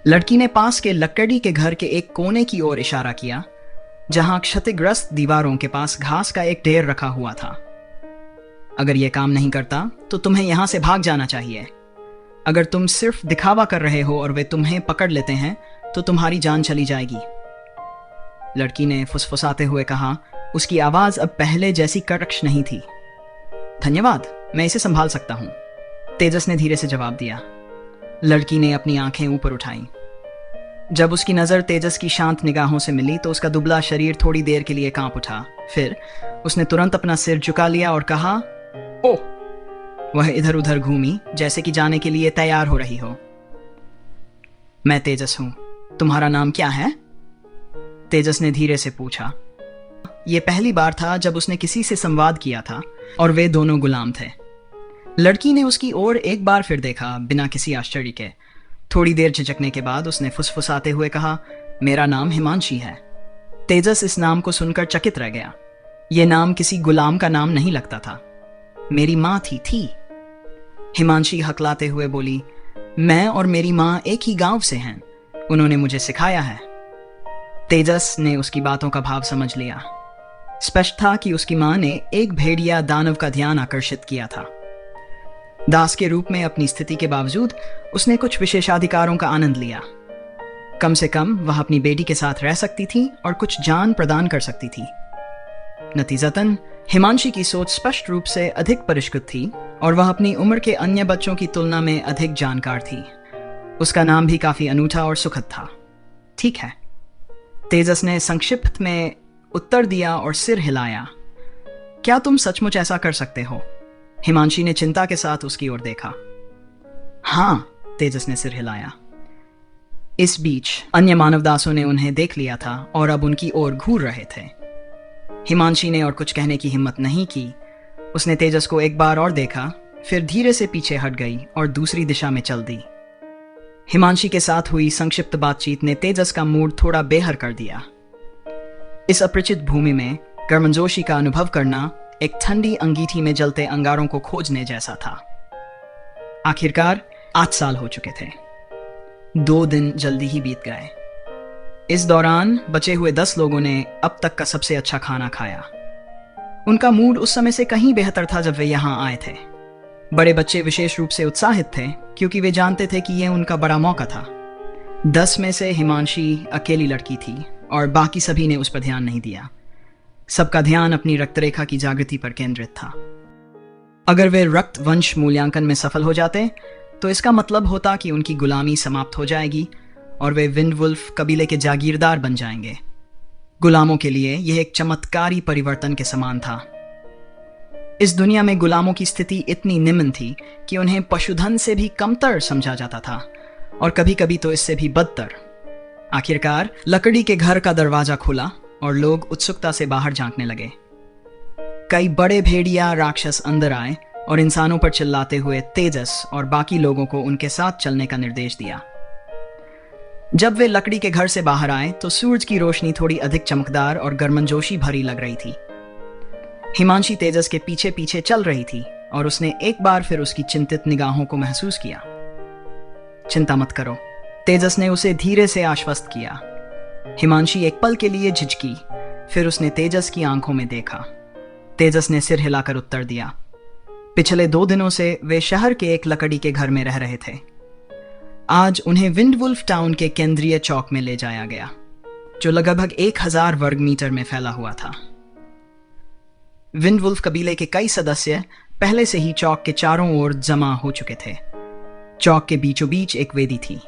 लड़की ने पास के लकड़ी के घर के एक कोने की ओर इशारा किया, जहां क्षतिग्रस्त दीवारों के पास घास का एक ढेर रखा हुआ था। अगर यह काम नहीं करता तो तुम्हें यहां से भाग जाना चाहिए। अगर तुम सिर्फ दिखावा कर रहे हो और वे तुम्हें पकड़ लेते हैं तो तुम्हारी जान चली जाएगी। लड़की ने फुसफुसाते हुए कहा। उसकी आवाज अब पहले जैसी कड़क नहीं थी। धन्यवाद, मैं इसे संभाल सकता हूं, तेजस ने धीरे से जवाब दिया। लड़की ने अपनी आंखें ऊपर उठाई। जब उसकी नजर तेजस की शांत निगाहों से मिली तो उसका दुबला शरीर थोड़ी देर के लिए कांप उठा। फिर उसने तुरंत अपना सिर झुका लिया और कहा, ओह। वह इधर उधर घूमी जैसे कि जाने के लिए तैयार हो रही हो। मैं तेजस हूं, तुम्हारा नाम क्या है? तेजस ने धीरे से पूछा। यह पहली बार था जब उसने किसी से संवाद किया था और वे दोनों गुलाम थे। लड़की ने उसकी ओर एक बार फिर देखा, बिना किसी आश्चर्य के। थोड़ी देर झिझकने के बाद उसने फुसफुसाते हुए कहा, मेरा नाम हिमांशी है। तेजस इस नाम को सुनकर चकित रह गया। यह नाम किसी गुलाम का नाम नहीं लगता था। मेरी माँ थी। हिमांशी हकलाते हुए बोली, मैं और मेरी माँ एक ही गांव से हैं। उन्होंने मुझे सिखाया है। तेजस ने उसकी बातों का भाव समझ लिया। स्पष्ट था कि उसकी माँ ने एक भेड़िया दानव का ध्यान आकर्षित किया था। दास के रूप में अपनी स्थिति के बावजूद उसने कुछ विशेषाधिकारों का आनंद लिया। कम से कम वह अपनी बेटी के साथ रह सकती थी और कुछ जान प्रदान कर सकती थी। नतीजतन हिमांशी की सोच स्पष्ट रूप से अधिक परिष्कृत थी और वह अपनी उम्र के अन्य बच्चों की तुलना में अधिक जानकार थी। उसका नाम भी काफी अनूठा और सुखद था। ठीक है, तेजस ने संक्षिप्त में उत्तर दिया और सिर हिलाया। क्या तुम सचमुच ऐसा कर सकते हो? हिमांशी ने चिंता के साथ उसकी ओर देखा। हां, तेजस ने सिर हिलाया। इस बीच अन्य मानवदासों ने उन्हें देख लिया था और अब उनकी ओर घूर रहे थे। हिमांशी ने और कुछ कहने की हिम्मत नहीं की। उसने तेजस को एक बार और देखा, फिर धीरे से पीछे हट गई और दूसरी दिशा में चल दी। हिमांशी के साथ हुई संक्षिप्त बातचीत ने तेजस का मूड थोड़ा बेहर कर दिया। इस अपरिचित भूमि में गर्मजोशी का अनुभव करना एक ठंडी अंगीठी में जलते अंगारों को खोजने जैसा था। आखिरकार 8 साल हो चुके थे। 2 दिन जल्दी ही बीत गए। इस दौरान बचे हुए 10 लोगों ने अब तक का सबसे अच्छा खाना खाया। उनका मूड उस समय से कहीं बेहतर था जब वे यहां आए थे। बड़े बच्चे विशेष रूप से उत्साहित थे क्योंकि वे जानते थे कि यह उनका बड़ा मौका था। 10 में से हिमांशी अकेली लड़की थी और बाकी सभी ने उस पर ध्यान नहीं दिया। सबका ध्यान अपनी रक्तरेखा की जागृति पर केंद्रित था। अगर वे रक्त वंश मूल्यांकन में सफल हो जाते तो इसका मतलब होता कि उनकी गुलामी समाप्त हो जाएगी और वे विंडवुल्फ कबीले के जागीरदार बन जाएंगे। गुलामों के लिए यह एक चमत्कारी परिवर्तन के समान था। इस दुनिया में गुलामों की स्थिति इतनी निम्न थी कि उन्हें पशुधन से भी कमतर समझा जाता था और कभी कभी तो इससे भी बदतर। आखिरकार लकड़ी के घर का दरवाजा खुला और लोग उत्सुकता से बाहर झांकने लगे। कई बड़े भेड़िया राक्षस अंदर आए और इंसानों पर चिल्लाते हुए तेजस और बाकी लोगों को उनके साथ चलने का निर्देश दिया। जब वे लकड़ी के घर से बाहर आए तो सूरज की रोशनी थोड़ी अधिक चमकदार और गर्मजोशी भरी लग रही थी। हिमांशी तेजस के पीछे पीछे चल रही थी और उसने एक बार फिर उसकी चिंतित निगाहों को महसूस किया। चिंता मत करो, तेजस ने उसे धीरे से आश्वस्त किया। हिमांशी एक पल के लिए झिझकी, फिर उसने तेजस की आंखों में देखा। तेजस ने सिर हिलाकर उत्तर दिया। पिछले 2 दिनों से वे शहर के एक लकड़ी के घर में रह रहे थे। आज उन्हें विंडवुल्फ टाउन के केंद्रीय चौक में ले जाया गया, जो लगभग 1000 वर्ग मीटर में फैला हुआ था। विंडवुल्फ कबीले के कई सदस्य पहले से ही चौक के चारों ओर जमा हो चुके थे। चौक के बीचों बीच एक वेदी थी।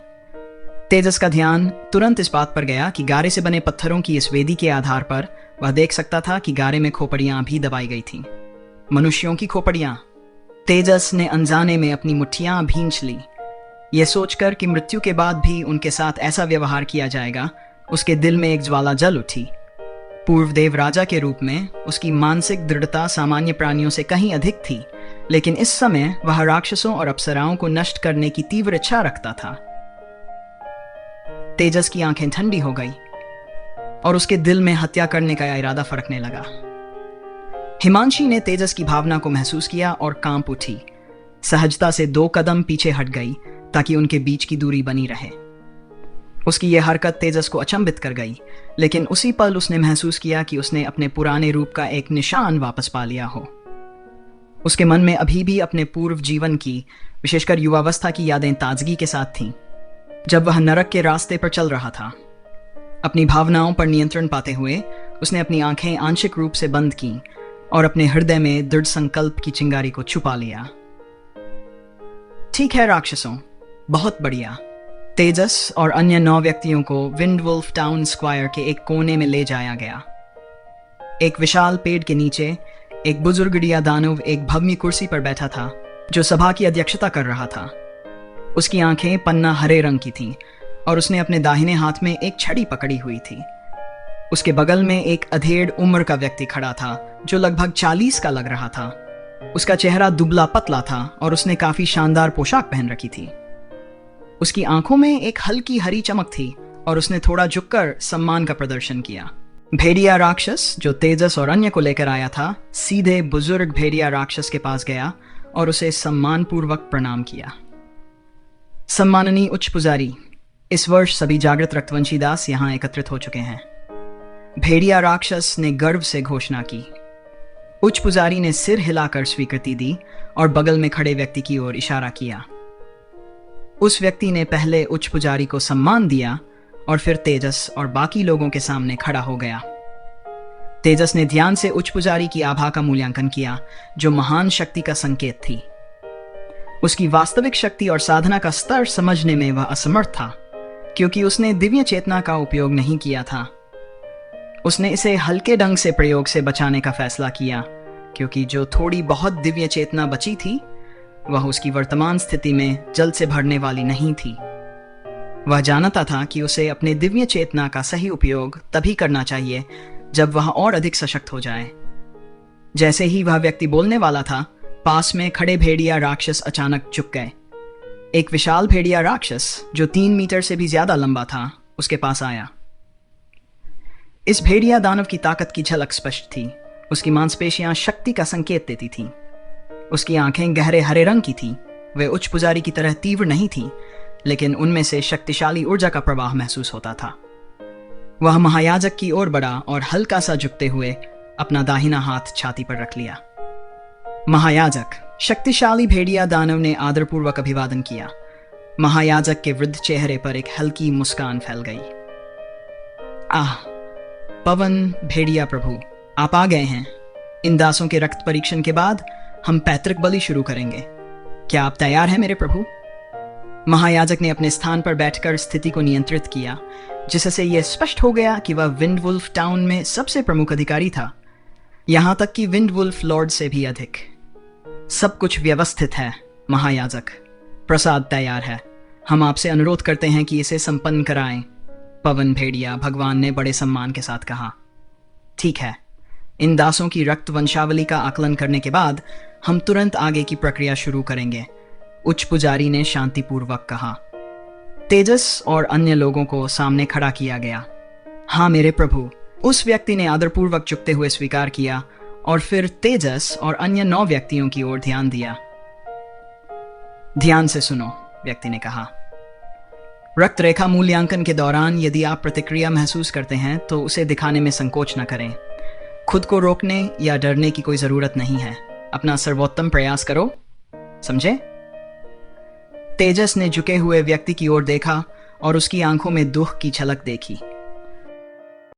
तेजस का ध्यान तुरंत इस बात पर गया कि गारे से बने पत्थरों की इस वेदी के आधार पर वह देख सकता था कि गारे में खोपड़ियां भी दबाई गई थीं। मनुष्यों की खोपड़ियां। तेजस ने अनजाने में अपनी मुट्ठियां भींच ली। यह सोचकर कि मृत्यु के बाद भी उनके साथ ऐसा व्यवहार किया जाएगा, उसके दिल में एक ज्वाला जल उठी। पूर्वदेव राजा के रूप में उसकी मानसिक दृढ़ता सामान्य प्राणियों से कहीं अधिक थी, लेकिन इस समय वह राक्षसों और अप्सराओं को नष्ट करने की तीव्र इच्छा रखता था। तेजस की आंखें ठंडी हो गई और उसके दिल में हत्या करने का इरादा फड़कने लगा। हिमांशी ने तेजस की भावना को महसूस किया और कांप उठी। सहजता से 2 कदम पीछे हट गई ताकि उनके बीच की दूरी बनी रहे। उसकी यह हरकत तेजस को अचंभित कर गई, लेकिन उसी पल उसने महसूस किया कि उसने अपने पुराने रूप का एक निशान वापस पा लिया हो। उसके मन में अभी भी अपने पूर्व जीवन की, विशेषकर युवावस्था की यादें ताजगी के साथ थीं, जब वह नरक के रास्ते पर चल रहा था। अपनी भावनाओं पर नियंत्रण पाते हुए उसने अपनी आंखें आंशिक रूप से बंद की और अपने हृदय में दृढ़ संकल्प की चिंगारी को छुपा लिया। ठीक है राक्षसों, बहुत बढ़िया। तेजस और अन्य 9 व्यक्तियों को विंडवुल्फ टाउन स्क्वायर के एक कोने में ले जाया गया। एक विशाल पेड़ के नीचे एक बुजुर्गड़िया दानव एक भव्य कुर्सी पर बैठा था, जो सभा की अध्यक्षता कर रहा था। उसकी आंखें पन्ना हरे रंग की थीं और उसने अपने दाहिने हाथ में एक छड़ी पकड़ी हुई थी। उसके बगल में एक अधेड़ उम्र का व्यक्ति खड़ा था, जो लगभग 40 का लग रहा था। उसका चेहरा दुबला पतला था और उसने काफी शानदार पोशाक पहन रखी थी। उसकी आंखों में एक हल्की हरी चमक थी और उसने थोड़ा झुककर सम्मान का प्रदर्शन किया। भेड़िया राक्षस, जो तेजस और अन्य को लेकर आया था, सीधे बुजुर्ग भेड़िया राक्षस के पास गया और उसे सम्मानपूर्वक प्रणाम किया। सम्माननीय उच्च पुजारी, इस वर्ष सभी जागृत रक्तवंशी दास यहाँ एकत्रित हो चुके हैं, भेड़िया राक्षस ने गर्व से घोषणा की। उच्च पुजारी ने सिर हिलाकर स्वीकृति दी और बगल में खड़े व्यक्ति की ओर इशारा किया। उस व्यक्ति ने पहले उच्च पुजारी को सम्मान दिया और फिर तेजस और बाकी लोगों के सामने खड़ा हो गया। तेजस ने ध्यान से उच्च पुजारी की आभा का मूल्यांकन किया, जो महान शक्ति का संकेत थी। उसकी वास्तविक शक्ति और साधना का स्तर समझने में वह असमर्थ था, क्योंकि उसने दिव्य चेतना का उपयोग नहीं किया था। उसने इसे हल्के ढंग से प्रयोग से बचाने का फैसला किया, क्योंकि जो थोड़ी बहुत दिव्य चेतना बची थी वह उसकी वर्तमान स्थिति में जल्द से भरने वाली नहीं थी। वह जानता था कि उसे अपने दिव्य चेतना का सही उपयोग तभी करना चाहिए जब वह और अधिक सशक्त हो जाए। जैसे ही वह व्यक्ति बोलने वाला था, पास में खड़े भेड़िया राक्षस अचानक झुक गए। एक विशाल भेड़िया राक्षस, जो 3 मीटर से भी ज्यादा लंबा था, उसके पास आया। इस भेड़िया दानव की ताकत की झलक स्पष्ट थी। उसकी मांसपेशियां शक्ति का संकेत देती थीं। उसकी आंखें गहरे हरे रंग की थीं। वे उच्च पुजारी की तरह तीव्र नहीं थीं, लेकिन उनमें से शक्तिशाली ऊर्जा का प्रवाह महसूस होता था। वह महायाजक की ओर बढ़ा और हल्का सा झुकते हुए अपना दाहिना हाथ छाती पर रख लिया। महायाजक, शक्तिशाली भेड़िया दानव ने आदरपूर्वक अभिवादन किया। महायाजक के वृद्ध चेहरे पर एक हल्की मुस्कान फैल गई। आह, पवन भेड़िया प्रभु, आप आ गए हैं। इन दासों के रक्त परीक्षण के बाद हम पैतृक बलि शुरू करेंगे। क्या आप तैयार हैं मेरे प्रभु? महायाजक ने अपने स्थान पर बैठकर स्थिति को नियंत्रित किया, जिससे यह स्पष्ट हो गया कि वह विंडवुल्फ टाउन में सबसे प्रमुख अधिकारी था, यहां तक कि विंडवुल्फ लॉर्ड से भी अधिक। सब कुछ व्यवस्थित है महायाजक, प्रसाद तैयार है। हम आपसे अनुरोध करते हैं कि इसे संपन्न कराएं। पवन भेड़िया भगवान ने बड़े सम्मान के साथ कहा। ठीक है, इन दासों की रक्त वंशावली का आकलन करने के बाद हम तुरंत आगे की प्रक्रिया शुरू करेंगे, उच्च पुजारी ने शांतिपूर्वक कहा। तेजस और अन्य लोगों को सामने खड़ा किया गया। हाँ मेरे प्रभु, उस व्यक्ति ने आदरपूर्वक झुकते हुए स्वीकार किया और फिर तेजस और अन्य 9 व्यक्तियों की ओर ध्यान दिया। ध्यान से सुनो, व्यक्ति ने कहा। रक्त रेखा मूल्यांकन के दौरान यदि आप प्रतिक्रिया महसूस करते हैं तो उसे दिखाने में संकोच न करें। खुद को रोकने या डरने की कोई जरूरत नहीं है। अपना सर्वोत्तम प्रयास करो, समझे? तेजस ने झुके हुए व्यक्ति की ओर देखा और उसकी आंखों में दुख की झलक देखी।